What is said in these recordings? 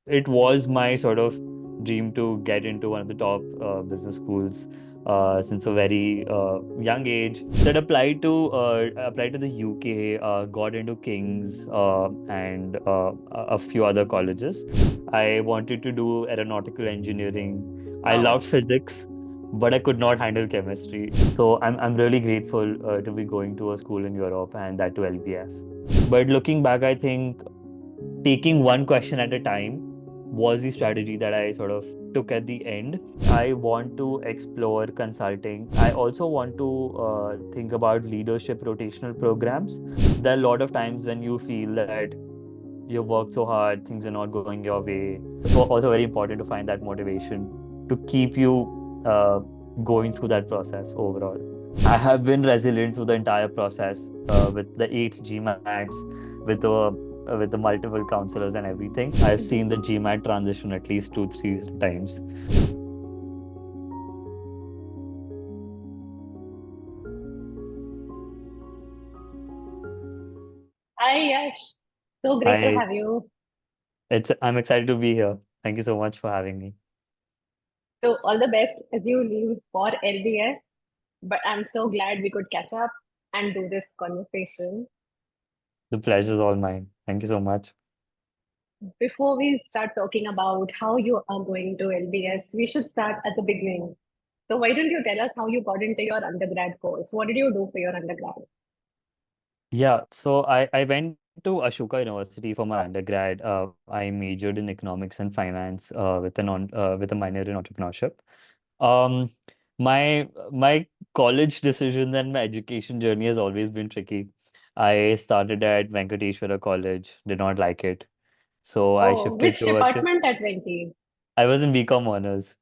it was my sort of dream to get into one of the top business schools since a very young age. So I applied to the UK, got into King's and a few other colleges. I wanted to do aeronautical engineering. I Oh, loved physics, but I could not handle chemistry. So I'm really grateful to be going to a school in Europe and that to LBS. But looking back, I think taking one question at a time was the strategy that I sort of took at the end. I want to explore consulting. I also want to think about leadership rotational programs. There are a lot of times when you feel that you've worked so hard, things are not going your way. So also very important to find that motivation to keep you going through that process overall. I have been resilient through the entire process with the eight GMATs, with the multiple counselors and everything. I've seen the GMAT transition at least two, three times. hi Yash. So great to I have you. I'm excited to be here. Thank you so much for having me. So all the best as you leave for LBS. But I'm so glad we could catch up and do this conversation. The pleasure is all mine. Thank you so much. Before we start talking about how you are going to LBS, we should start at the beginning. So why don't you tell us how you got into your undergrad course? What did you do for your undergrad? Yeah, so I went to Ashoka University for my undergrad. I majored in economics and finance with a minor in entrepreneurship. Um, my college decisions and my education journey has always been tricky. I started at Venkateshwara College, did not like it, so I Oh, shifted which to department at Venki? I was in BCom honors.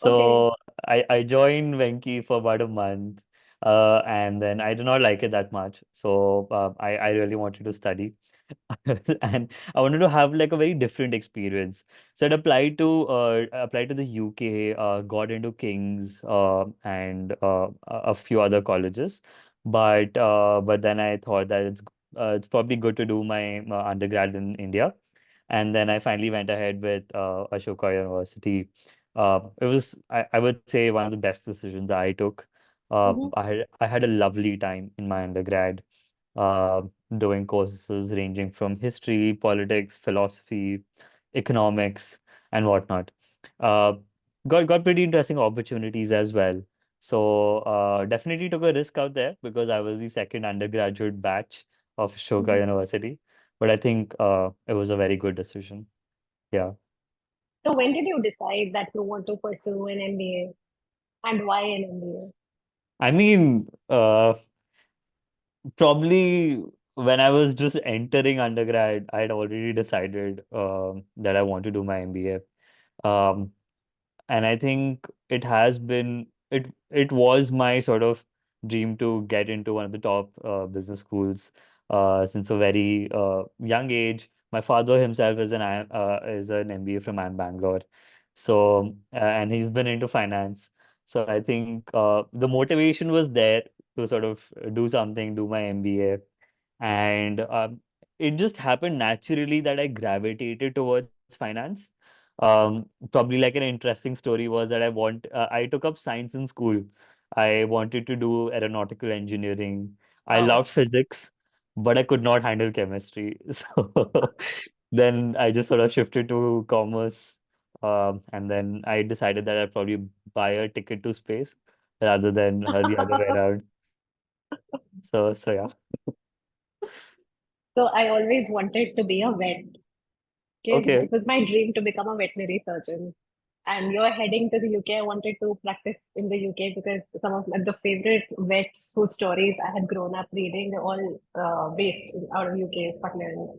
Okay. So I joined Venki for about a month. And then I did not like it that much. So I really wanted to study. And I wanted to have like a very different experience. So I applied to the UK, got into King's and a few other colleges. But then I thought that it's probably good to do my undergrad in India. And then I finally went ahead with Ashoka University. I would say, one of the best decisions that I took. Mhm. I had a lovely time in my undergrad, uh, doing courses ranging from history, politics, philosophy, economics, and whatnot. Uh, got pretty interesting opportunities as well. So definitely took a risk out there because I was the second undergraduate batch of Ashoka Mhm. University. But I think it was a very good decision. Yeah. So when did you decide that you want to pursue an MBA and why an MBA? I mean, probably when I was just entering undergrad, I had already decided that I want to do my MBA. Um, and I think it was my sort of dream to get into one of the top business schools since a very young age. My father himself is an MBA from Bangalore, so and he's been into finance. So I think the motivation was there to sort of do something, do my MBA, and it just happened naturally that I gravitated towards finance. Probably like an interesting story was that I took up science in school. I wanted to do aeronautical engineering. I Oh, loved physics, but I could not handle chemistry. So then I just sort of shifted to commerce. And then I decided that I'd probably buy a ticket to space rather than the other way around. So yeah. so I always wanted to be a vet. Okay, Okay. it was my dream to become a veterinary surgeon. And you're heading to the UK. I wanted to practice in the UK because some of the favorite vets whose stories I had grown up reading, they're all based out of UK, Scotland.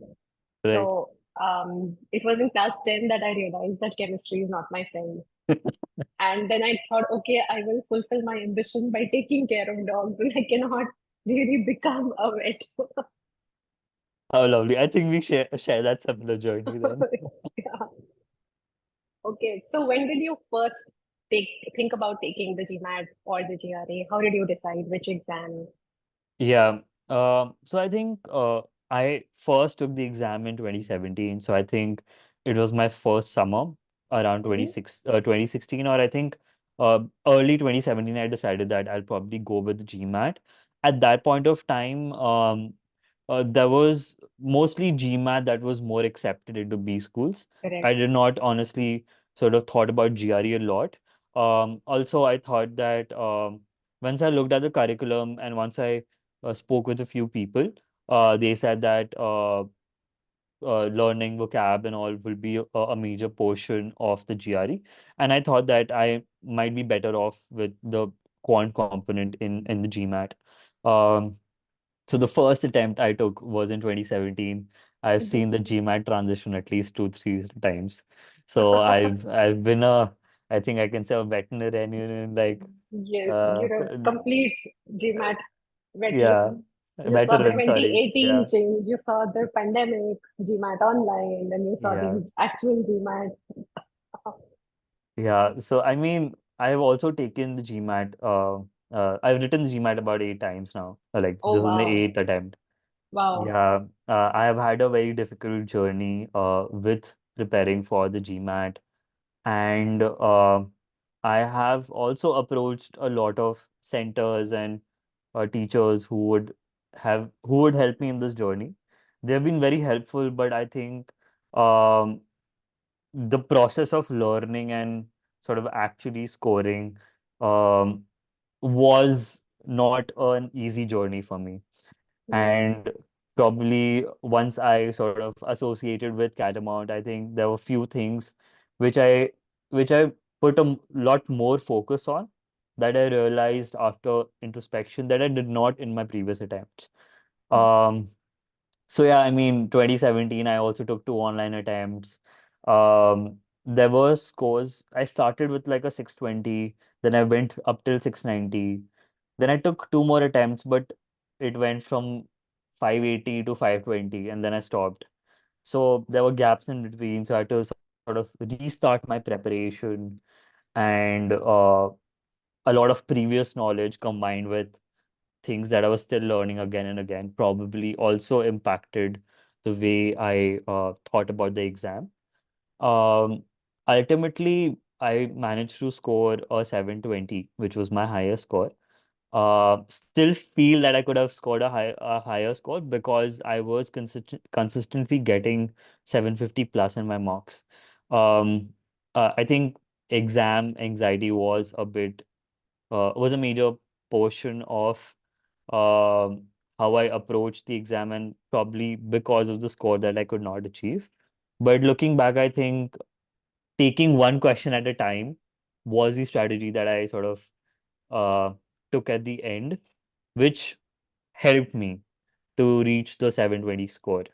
Right. So it was in class 10 that I realized that chemistry is not my friend. And then I thought, okay, I will fulfill my ambition by taking care of dogs, and I cannot really become a vet. How lovely. I think we share that similar journey then. Yeah. Okay, so when did you first take think about taking the GMAT or the GRE? How did you decide which exam? Yeah. So I think I first took the exam in 2017. So I think it was my first summer around Mm-hmm. 2016, or I think early 2017. I decided that I'll probably go with GMAT. At that point of time, there was mostly GMAT that was more accepted into B schools. I Correct. did not honestly sort of thought about GRE a lot. Also, I thought that once I looked at the curriculum and once I spoke with a few people, they said that learning vocab and all will be a major portion of the GRE. And I thought that I might be better off with the quant component in the GMAT. Um, so the first attempt I took was in 2017. I've Mm-hmm. seen the GMAT transition at least two, three times. So I've been a, I think I can say a veterinarian in like Yes, uh you're a complete GMAT yeah, veteran. You saw the veteran, sorry. 2018 Yeah. change, you saw the pandemic, GMAT online, then you saw Yeah. the actual GMAT. Yeah, so I mean, I've also taken the GMAT. I've written the GMAT about 8 times now. Like Oh, this is my wow. eighth attempt. Wow. Yeah, I have had a very difficult journey with preparing for the GMAT, and I have also approached a lot of centers and teachers who would help me in this journey. They've been very helpful, but I think um, the process of learning and sort of actually scoring um, was not an easy journey for me. Mm, And probably once I sort of associated with Catamount, I think there were few things which I which I put a lot more focus on that I realized after introspection that I did not in my previous attempts. mm, Um, so yeah, I mean, 2017, I also took two online attempts. There were scores. I started with like a 620, then I went up till 690. Then I took two more attempts, but it went from 580 to 520, and then I stopped. So there were gaps in between. So I had to sort of restart my preparation and a lot of previous knowledge combined with things that I was still learning again and again probably also impacted the way I thought about the exam. Um, Ultimately, I managed to score a 720, which was my highest score. Still feel that I could have scored a higher score because I was consistently getting 750 plus in my marks. Um, I think exam anxiety was a major portion of how I approached the exam and probably because of the score that I could not achieve. But looking back, I think taking one question at a time was the strategy that I sort of uh, took at the end, which helped me to reach the 720 score.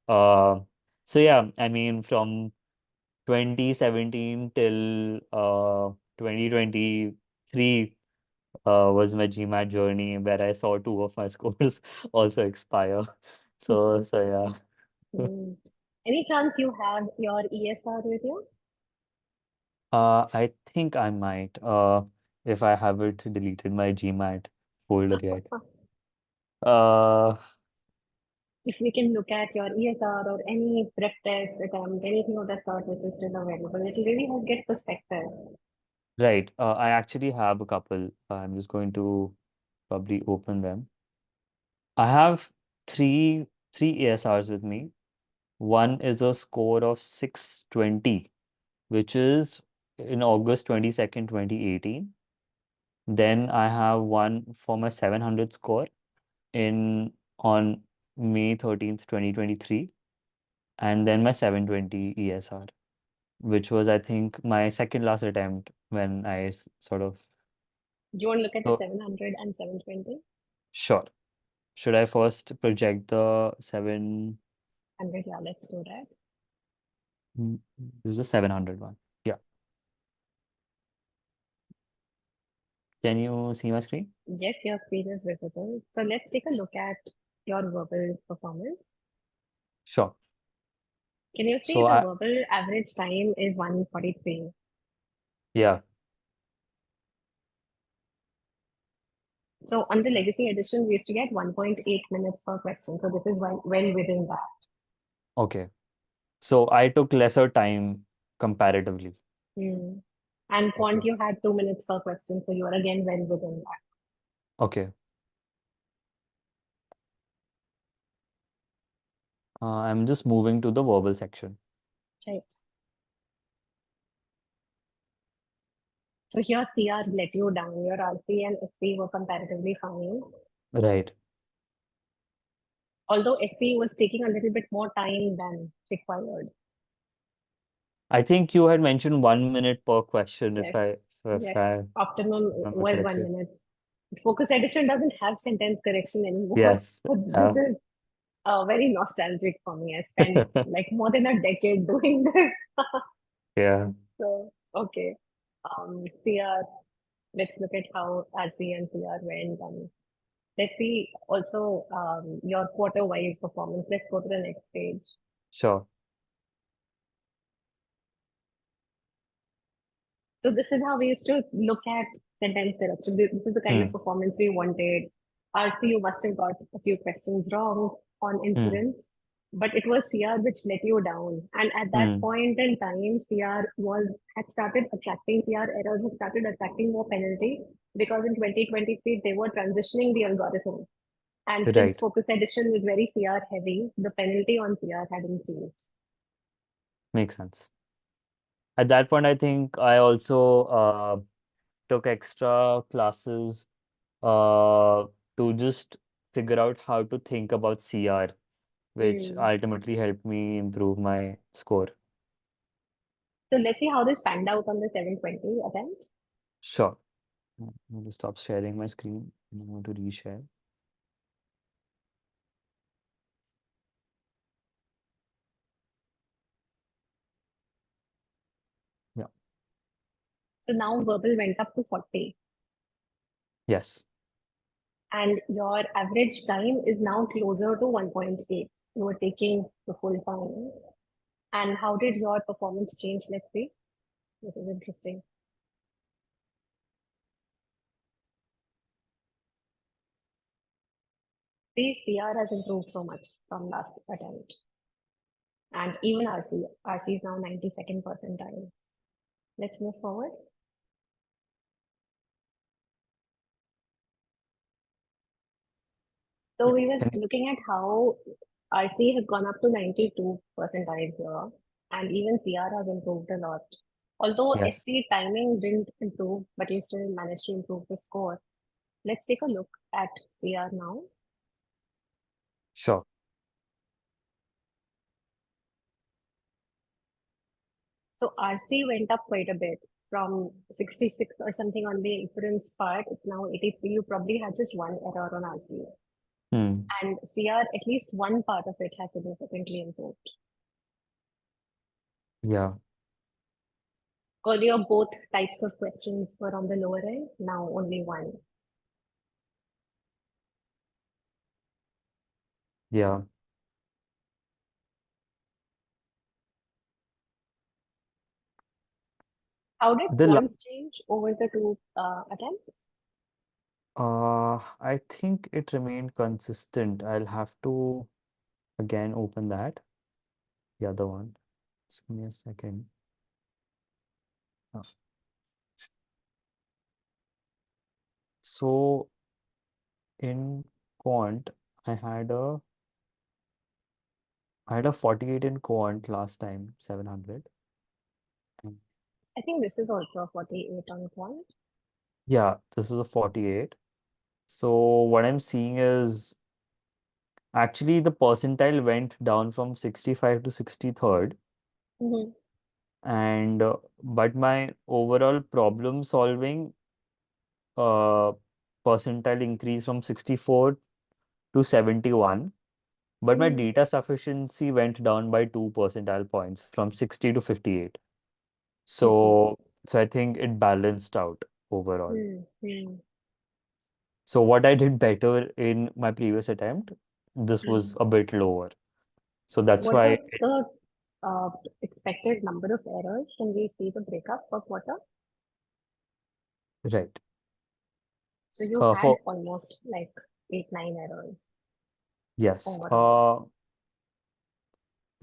Uh, so yeah, I mean, from 2017 till 2023 was my GMAT journey where I saw two of my scores also expire. So yeah. mm. Any chance you have your ESR with you? I think I might if I haven't deleted my GMAT folder yet. Uh, If we can look at your ESR or any prep test attempt, anything of that sort which is still available, it will really help get perspective. right. I actually have a couple. I'm just going to probably open them. I have three ASRs with me. One is a score of 620, which is in August 22nd, 2018. Then I have one for my 700 score in on May 13th, 2023, and then my 720 ESR, which was I think my second last attempt when sort of Do you want to look at the so 700 and 720? sure. Should I first project the seven? 100, yeah, let's do that. This is the 700 one. Yeah. Can you see my screen? Yes, your screen is visible. So let's take a look at your verbal performance. Sure. Can you see So the I verbal average time is 143? yeah. So on the legacy edition, we used to get 1.8 minutes per question. So this is well within that. Okay. So I took lesser time comparatively. Hmm. And quant, Okay. you had 2 minutes per question, so you are again well within that. Okay. I'm just moving to the verbal section. Right. So here CR let you down. Your RC and SC were comparatively fine. Right. Although SC was taking a little bit more time than required. I think you had mentioned 1 minute per question if Yes. I Optimum remember was one correctly. minute. Focus edition doesn't have sentence correction anymore. Yes. But this Yeah. is very nostalgic for me. I spent like more than a decade doing this. Yeah. So, okay. CR, let's look at how RC and CR went. Let's see also your quarter-wise performance. Let's go to the next page. Sure. So this is how we used to look at sentence correction. This is the kind of Hmm. performance we wanted. RC, you must have got a few questions wrong on Hmm. inference, but it was CR which let you down. And at that Hmm. point in time, CR was had started attracting CR errors, had started attracting more penalty because in 2023 they were transitioning the algorithm. And since Right. focus edition was very CR heavy, the penalty on CR had increased. Makes sense. At that point, I think I also took extra classes to just figure out how to think about CR, which Hmm. ultimately helped me improve my score. So let's see how this panned out on the 720 attempt. Sure. I'm going to stop sharing my screen and I'm going to reshare. Yeah. So now verbal went up to 40, Yes. and your average time is now closer to 1.8. You were taking the full time. And how did your performance change? Let's see. This is interesting. The CR has improved so much from last attempt. And even RC is now 92nd percentile. Let's move forward. So we were And looking at how RC has gone up to 92 percentile here, and even CR has improved a lot. Although yes, SC timing didn't improve, but you still managed to improve the score. Let's take a look at CR now. sure. So RC went up quite a bit from 66 or something on the inference part. It's now 83. You probably had just one error on RC. Hmm. And CR, at least one part of it has significantly improved. Yeah. Earlier, both types of questions were on the lower end. Now only one. Yeah. How did The la- quant change over the two attempts? I think it remained consistent. I'll have to again open that. The other one. Just give me a second. Uh, So in quant, I had a I had a 48 in quant last time, 700. And I think this is also a 48 on quant. yeah, this is a 48. So what I'm seeing is actually the percentile went down from 65 to 63rd, Mm-hmm. and but my overall problem solving uh percentile increased from 64 to 71, but my Mm-hmm. data sufficiency went down by 2 percentile points from 60 to 58. Mm-hmm. So I think it balanced out overall. Mm-hmm. So what I did better in my previous attempt, this Mm-hmm. was a bit lower. So that's What why, was the expected number of errors? Can we see the breakup per quarter? right. So you had For almost like 8, 9 errors yes. overall.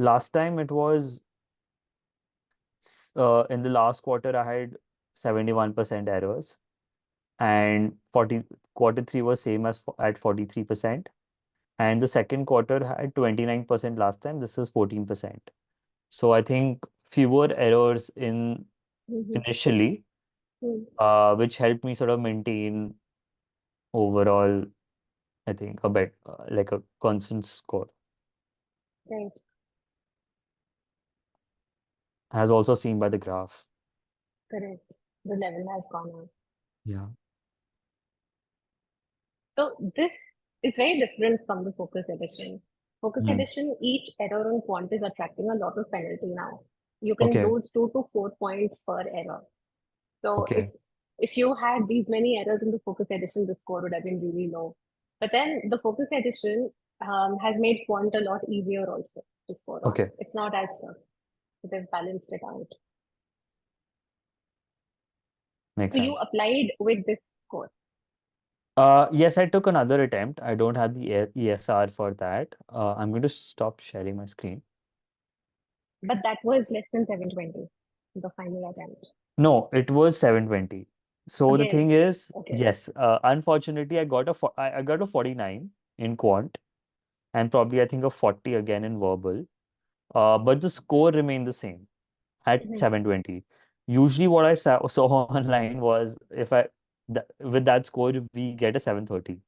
Last time it was in the last quarter I had 71% errors, and 40 quarter three was same as at 43%, and the second quarter had 29% last time. This is 14%. So I think fewer errors in Mm-hmm. initially, Mm-hmm. which helped me sort of maintain overall, I think, a bit like a constant score, Right, as also seen by the graph. correct. The level has gone up. Yeah. So this is very different from the focus edition. Focus Hmm. edition, each error on quant is attracting a lot of penalty now. You can Okay. lose 2 to 4 points per error. So Okay. if you had these many errors in the focus edition, the score would have been really low. But then the focus edition has made quant a lot easier also to score on. Okay. It's not as tough. So they've balanced it out. Makes So you sense. applied with this score, Yes, I took another attempt. I don't have the ESR for that. I'm going to stop sharing my screen. but that was less than 720, the final attempt. No, it was 720. So the Again, thing is, okay. yes, unfortunately, I got a 49 in quant, and probably I think a 40 again in verbal. But the score remained the same at Mhm. 720. Usually, what I saw online was if I with that score, we get a 730.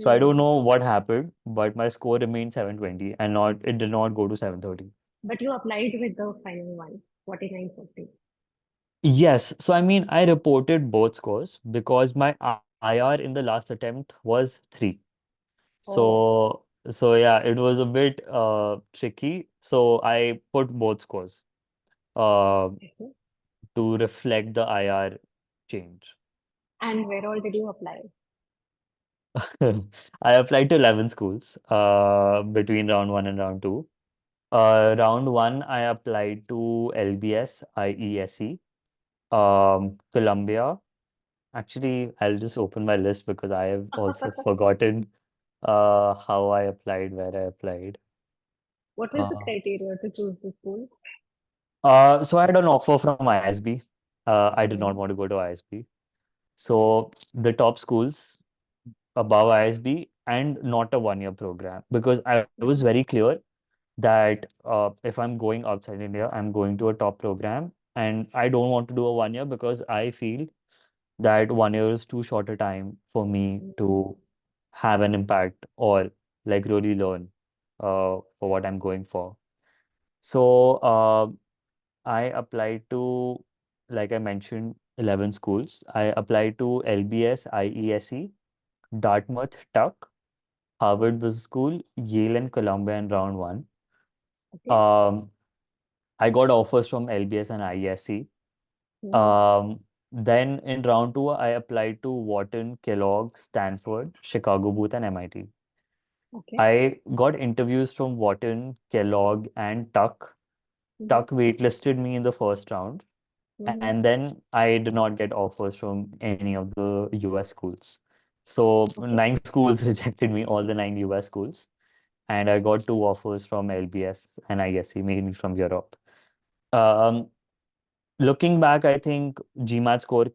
So I don't Hmm. know what happened, but my score remained 720 and not it did not go to 730. But you applied with the final one, 4950. Yes, so I mean I reported both scores because my IR in the last attempt was 3. Oh, So yeah, it was a bit tricky. So I put both scores uh okay. to reflect the IR change. And where all did you apply? I applied to 11 schools between round 1 and round 2. Round 1 I applied to LBS, IESE, Columbia. Actually, I'll just open my list because I have also forgotten how I applied, where I applied. What was the Uh, criteria to choose the school? so I had an offer from ISB. I did Okay. not want to go to ISB. So the top schools above ISB and not a 1 year program, because I was Mhm. very clear that if I'm going outside India, I'm going to a top program, and I don't want to do a 1 year because I feel that 1 year is too short a time for me to have an impact or like really learn for what I'm going for. So I applied to, like I mentioned, 11 schools. I applied to LBS, IESE, Dartmouth, Tuck, Harvard Business School, Yale, and Columbia in round 1. Okay. Um, I got offers from LBS and IESE. Mhm. Then in round 2, I applied to Wharton, Kellogg, Stanford, Chicago Booth, and MIT. Okay. I got interviews from Wharton, Kellogg, and Tuck. Mhm. Tuck waitlisted me in the first round, Mhm. and then I did not get offers from any of the US schools. So Okay. 9 schools rejected me, all the 9 US schools, and I got 2 offers from LBS and ISC, mainly from Europe. Um, Looking back, I think GMAT score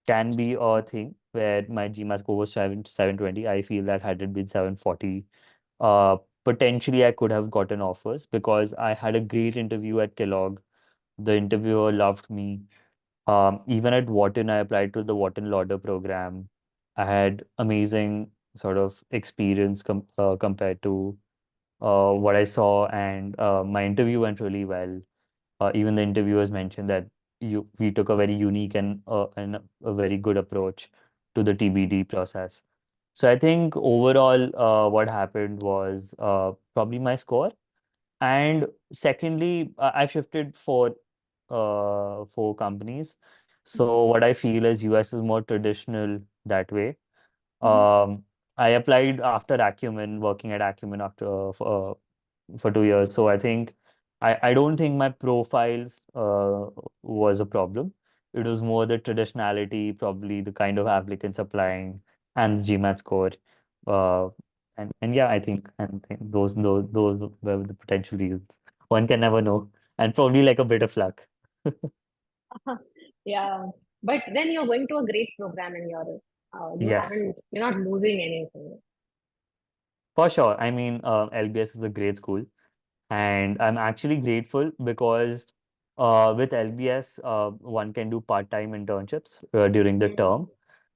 can be a thing where my GMAT score was 720. I feel that had it been 740, potentially I could have gotten offers because I had a great interview at Kellogg. The interviewer loved me. Even at Wharton, I applied to the Wharton Lauder program. I had amazing sort of experience compared to what I saw, and my interview went really well. Even the interviewers mentioned that we took a very unique and a very good approach to the TBD process. So I think overall, what happened was probably my score, and secondly, I've shifted for companies. So what I feel is US is more traditional that way. Mhm. Um, I applied after Acumen, working at Acumen for 2 years. So I think I don't think my profiles was a problem. It was more the traditionality, probably the kind of applicants applying, and the GMAT score. Uh, and yeah, I think those were the potential reasons. One can never know, and probably like a bit of luck. Yeah, but then you're going to a great program in Europe. Yes, You're not losing anything. for sure. I mean, LBS is a great school. And I'm actually grateful because with LBS, one can do part-time internships during the Mm-hmm. term.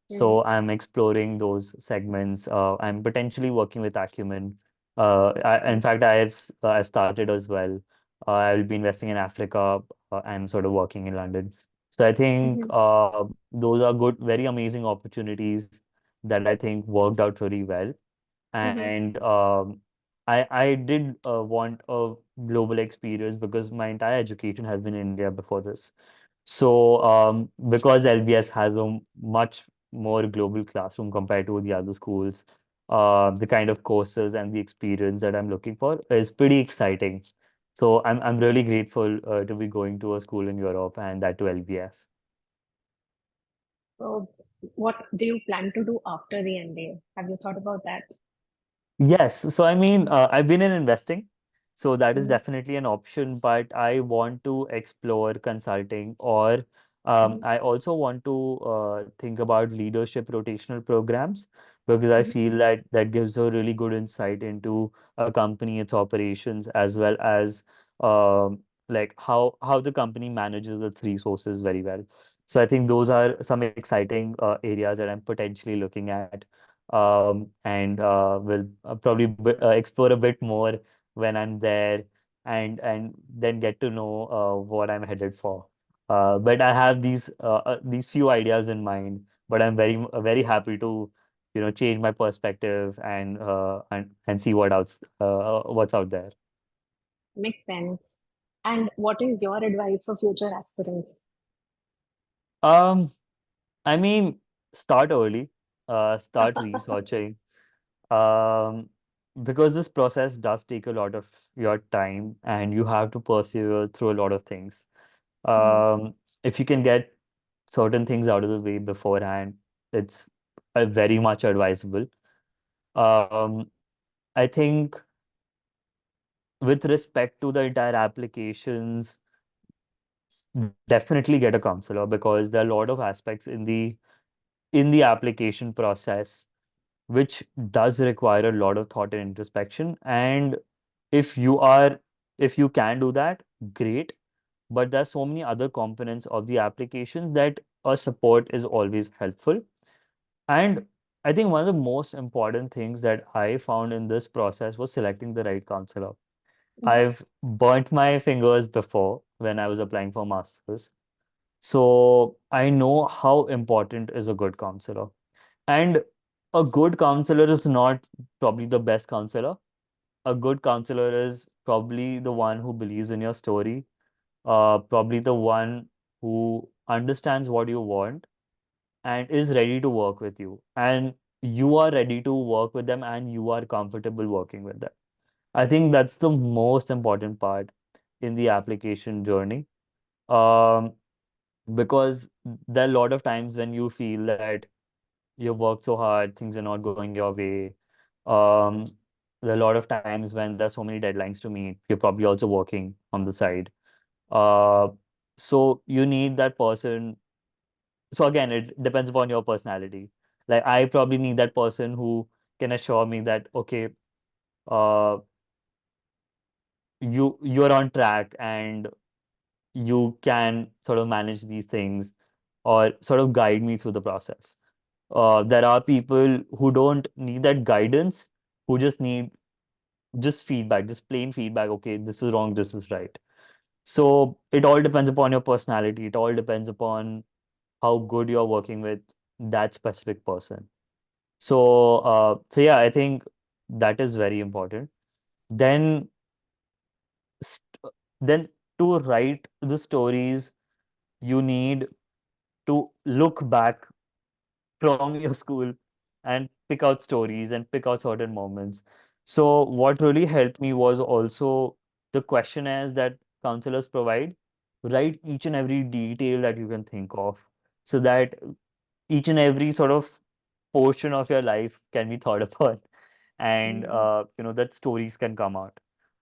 So I'm exploring those segments. I'm potentially working with Acumen. In fact, I've started as well. I will be investing in Africa and sort of working in London. So I think Mm-hmm. those are good, very amazing opportunities that I think worked out really well. Mm-hmm. And I did want a global experience because my entire education has been in India before this. So because LBS has a much more global classroom compared to the other schools, the kind of courses and the experience that I'm looking for is pretty exciting. So I'm really grateful to be going to a school in Europe and that to LBS. So, what do you plan to do after the MBA? Have you thought about that? Yes. So, I mean, I've been in investing. So, that is Mm-hmm. definitely an option, but I want to explore consulting, or Mm-hmm. I also want to think about leadership rotational programs because I Mm-hmm. feel that that gives a really good insight into a company, its operations, as well as like how the company manages its resources very well. So, I think those are some exciting areas that I'm potentially looking at and will probably explore a bit more when I'm there and then get to know what I'm headed for. But I have these few ideas in mind, but I'm very happy to change my perspective and see what's out there. Makes sense. And what is your advice for future aspirants? Um, I mean, start early, start researching, um, because this process does take a lot of your time and you have to persevere through a lot of things. Mhm. If you can get certain things out of the way beforehand, it's very much advisable. Um, I think with respect to the entire applications, definitely get a counselor because there are a lot of aspects in the application process which does require a lot of thought and introspection. And if you are, if you can do that, great. But there are so many other components of the application that a support is always helpful. And I think one of the most important things that I found in this process was selecting the right counselor. Mhm. I've burnt my fingers before when I was applying for masters. So I know how important is a good counselor. And a good counselor is not probably the best counselor. A good counselor is probably the one who believes in your story, probably the one who understands what you want and is ready to work with you. And you are ready to work with them and you are comfortable working with them. I think that's the most important part in the application journey. Um, because there are a lot of times when you feel that you've worked so hard, things are not going your way. Um, there are a lot of times when there's so many deadlines to meet. You're probably also working on the side. Uh, so you need that person. So again, it depends upon your personality. Like I probably need that person who can assure me that okay, uh, you're on track and you can sort of manage these things or sort of guide me through the process. There are people who don't need that guidance, who just need just feedback, just plain feedback. Okay, this is wrong, this is right. So it all depends upon your personality. It all depends upon how good you're working with that specific person. So yeah, I think that is very important. Then, st- then to write the stories, you need to look back from your school and pick out stories and pick out certain moments. So what really helped me was also the questionnaires that counselors provide. Write each and every detail that you can think of so that each and every sort of portion of your life can be thought upon and Mhm. that stories can come out.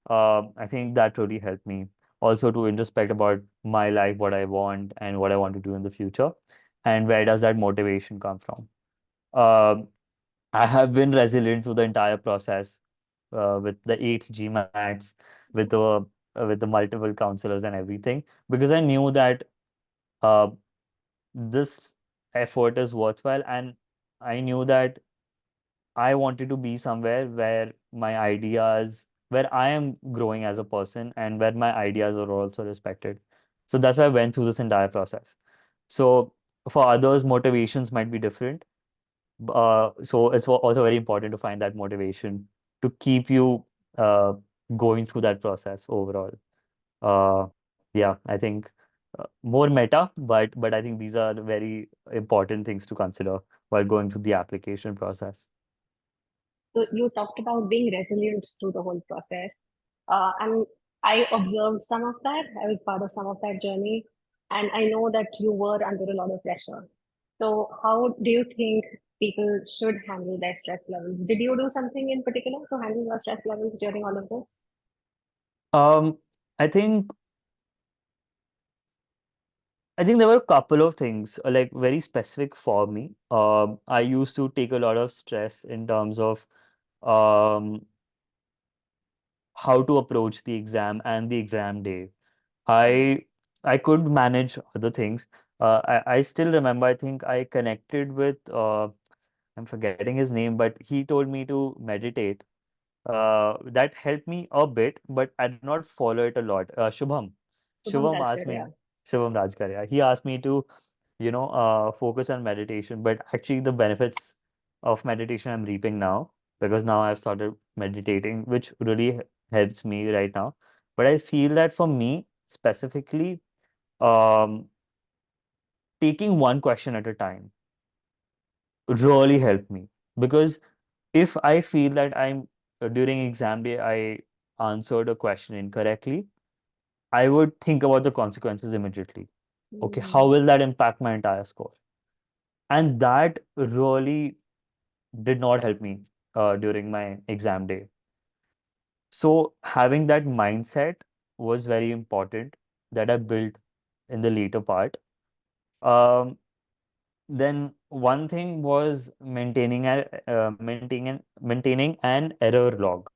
I think that really helped me also to introspect about my life, what I want and what I want to do in the future, and where does that motivation come from. Um, I have been resilient through the entire process with the 8 GMATs, with the multiple counselors and everything, because I knew that uh, this effort is worthwhile, and I knew that I wanted to be somewhere where my ideas, where I am growing as a person, and where my ideas are also respected. So that's why I went through this entire process. So for others, motivations might be different. So it's also very important to find that motivation to keep you uh, going through that process overall. Yeah, I think more meta, but I think these are very important things to consider while going through the application process. So you talked about being resilient through the whole process. And I observed some of that. I was part of some of that journey. And I know that you were under a lot of pressure. So how do you think people should handle their stress levels? Did you do something in particular to handle your stress levels during all of this? Um, I think I think there were a couple of things like very specific for me. I used to take a lot of stress in terms of um, how to approach the exam and the exam day. I I could manage other things. I still remember. I think I connected with I'm forgetting his name, but he told me to meditate. That helped me a bit, but I did not follow it a lot. Shubham, Shubham Shubham asked Rajkar, me, yeah. Shubham Rajkar, yeah, he asked me to, focus on meditation. But actually, the benefits of meditation I'm reaping now because now I've started meditating, which really helps me right now. But I feel that for me specifically, um, taking one question at a time really helped me because if I feel that I'm during exam day, I answered a question incorrectly, I would think about the consequences immediately. Okay, Mm. how will that impact my entire score? And that really did not help me during my exam day. So having that mindset was very important that I built in the later part. Um, then one thing was maintaining an error log.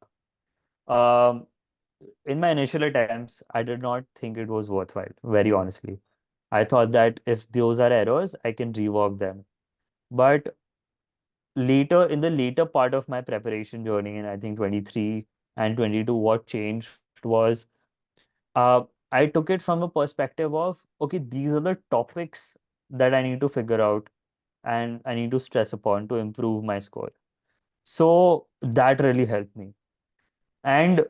Um, in my initial attempts, I did not think it was worthwhile, very honestly. I thought that if those are errors, I can rework them. But later, in the later part of my preparation journey, in I think 23 and 22, what changed was I took it from a perspective of, okay, these are the topics that I need to figure out and I need to stress upon to improve my score. So that really helped me. And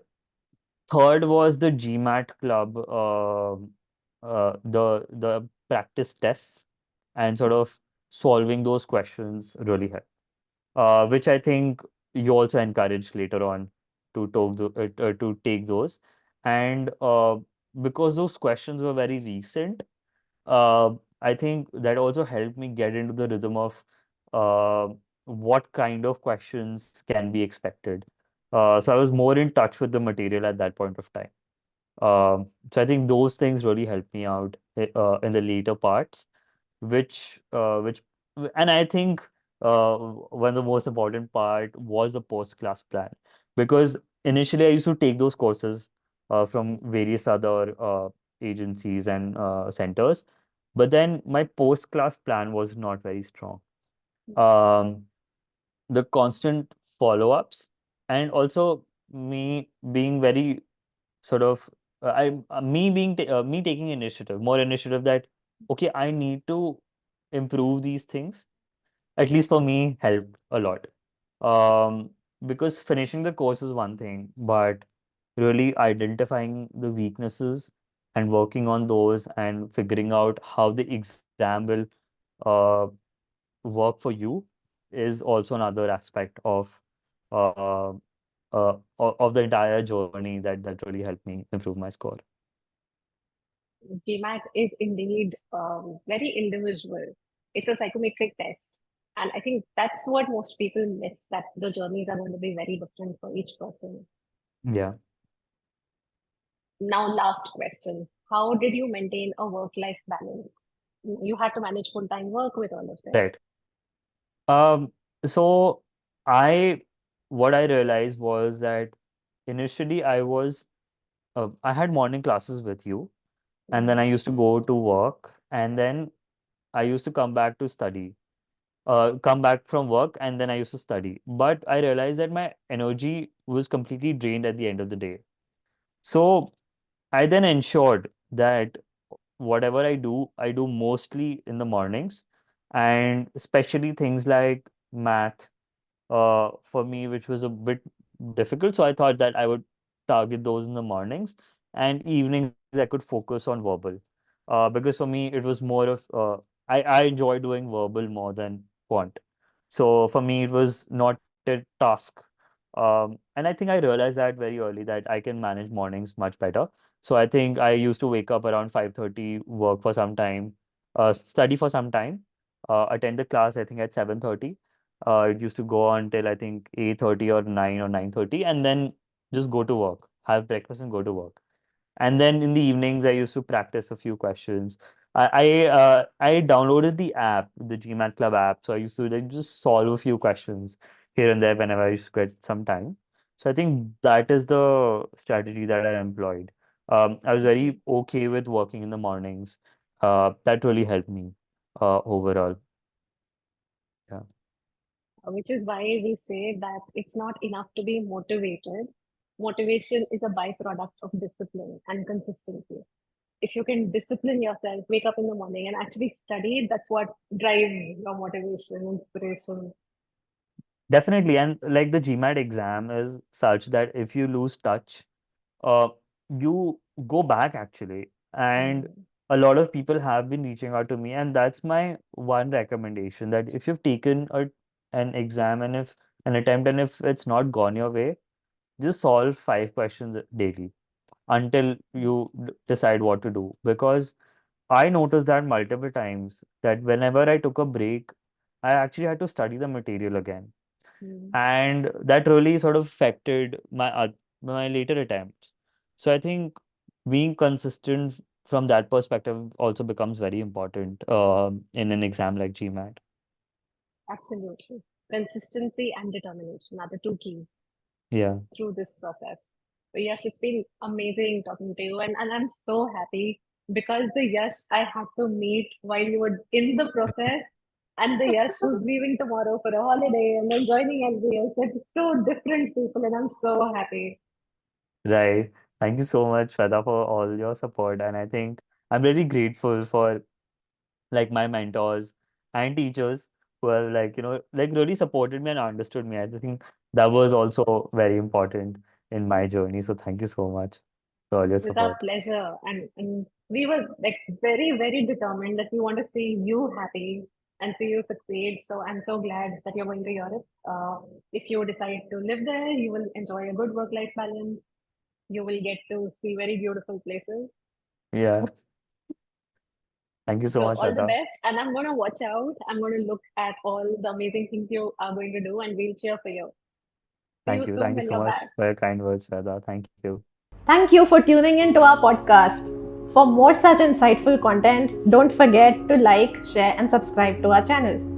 third was the GMAT club, the practice tests and sort of solving those questions really helped. Which I think you also encourage later on to take those. And because those questions were very recent, I think that also helped me get into the rhythm of uh, what kind of questions can be expected. So I was more in touch with the material at that point of time. So I think those things really helped me out in the later parts, which and I think one of the most important part was the post-class plan because initially I used to take those courses from various other agencies and centers, but then my post-class plan was not very strong. Um, the constant follow-ups and also me being very sort of I me being me taking initiative, more initiative that okay, I need to improve these things. At least for me, helped a lot. Um, because finishing the course is one thing, but really identifying the weaknesses and working on those and figuring out how the exam will uh, work for you is also another aspect uh, of the entire journey that really helped me improve my score. GMAT is indeed very individual. It's a psychometric test. And I think that's what most people miss, that the journeys are going to be very different for each person. Yeah. Now, last question. How did you maintain a work-life balance? You had to manage full-time work with all of this. Right. Um, so I what I realized was that initially I had morning classes with you, and then I used to go to work, and then I used to come back from work, and then I used to study. But I realized that my energy was completely drained at the end of the day. So I then ensured that whatever I do mostly in the mornings, and especially things like math for me, which was a bit difficult. So I thought that I would target those in the mornings, and evenings I could focus on verbal. Because for me, it was more of I enjoy doing verbal more than quant. So for me, it was not a task. And I think I realized that very early that I can manage mornings much better. So I think I used to wake up around 5:30, work for some time, study for some time, attend the class, I think at 7:30. It used to go on till I think 8:30 or 9 or 9:30, and then just go to work, have breakfast and go to work. And then in the evenings, I used to practice a few questions. I downloaded the app, the GMAT Club app. So I used to like just solve a few questions here and there whenever I used to get some time. So I think that is the strategy that I employed. I was Mhm. very okay with working in the mornings. That really helped me overall. Yeah. Which is why we say that it's not enough to be motivated. Motivation is a byproduct of discipline and consistency. If you can discipline yourself, wake up in the morning and actually study, that's what drives your motivation, inspiration. Definitely. And like the GMAT exam is such that if you lose touch, uh, you go back actually. And Mm. a lot of people have been reaching out to me, and that's my one recommendation that if you've taken an exam and if an attempt and if it's not gone your way, just solve 5 questions daily until you decide what to do. Because I noticed that multiple times that whenever I took a break, I actually had to study the material again, Mm. and that really sort of affected my later attempts. So I think being consistent from that perspective also becomes very important in an exam like GMAT. Absolutely. Consistency and determination are the two keys Yeah, through this process. So Yash, it's been amazing talking to you, and I'm so happy because the Yash I had to meet while you were in the process, and the Yash who's leaving tomorrow for a holiday and then joining LBS. It's two different people, and I'm so happy. right. Thank you so much, Shweta, for all your support. And I think I'm really grateful for like my mentors and teachers who have like really supported me and understood me. I think that was also very important in my journey. So thank you so much for all your It's our support. pleasure, and we were like very determined that we want to see you happy and see you succeed. So I'm so glad that you're going to Europe. If you decide to live there, you will enjoy a good work-life balance. You will get to see very beautiful places. Yeah. Thank you so So much, all the Shweta. best, and I'm going to watch out. I'm going to look at all the amazing things you are going to do, and we'll cheer for you. See you Thank you. soon Thank you when so you're much back. for your kind words, Shweta. Thank you. Thank you for tuning in to our podcast. For more such insightful content, don't forget to like, share, and subscribe to our channel.